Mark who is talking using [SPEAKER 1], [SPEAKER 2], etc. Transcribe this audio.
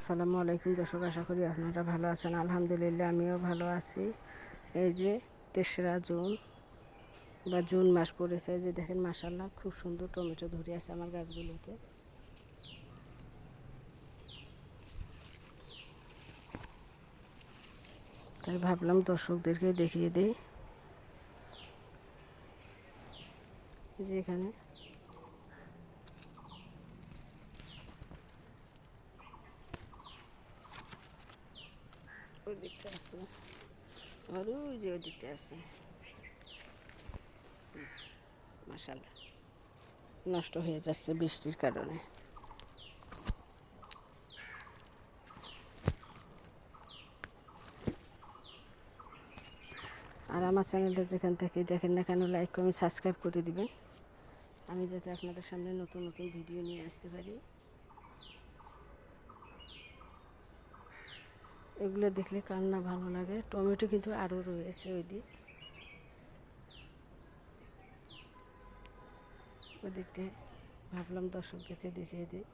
[SPEAKER 1] আসসালামু আলাইকুম দর্শক, আশা করি আপনারা ভালো আছেন। আলহামদুলিল্লাহ আমিও ভালো আছি। এই যে 3রা জুন বা জুন মাস পড়েছে, যে দেখেন মাশাআল্লাহ খুব সুন্দর টমেটো ধরে আছে আমার গাছগুলোতে। তাই ভাবলাম দর্শকদেরকে দেখিয়ে দিই। যে এখানে ওই দিকটা আছে, আর ওই যে ওই দিকটা আছে মাশাআল্লাহ, নষ্ট হয়ে যাচ্ছে বৃষ্টির কারণে। আর আমার চ্যানেলটা যেখান থেকে দেখেন না কেন, লাইক কমেন্ট সাবস্ক্রাইব করে দিবেন, আমি যাতে আপনাদের সামনে নতুন নতুন ভিডিও নিয়ে আসতে পারি। এগুলো দেখলে কার না ভালো লাগে। টমেটো কিন্তু আরও রয়েছে ওই দিকটায়, ভাবলাম দর্শকদেরকে দেখিয়ে দিই।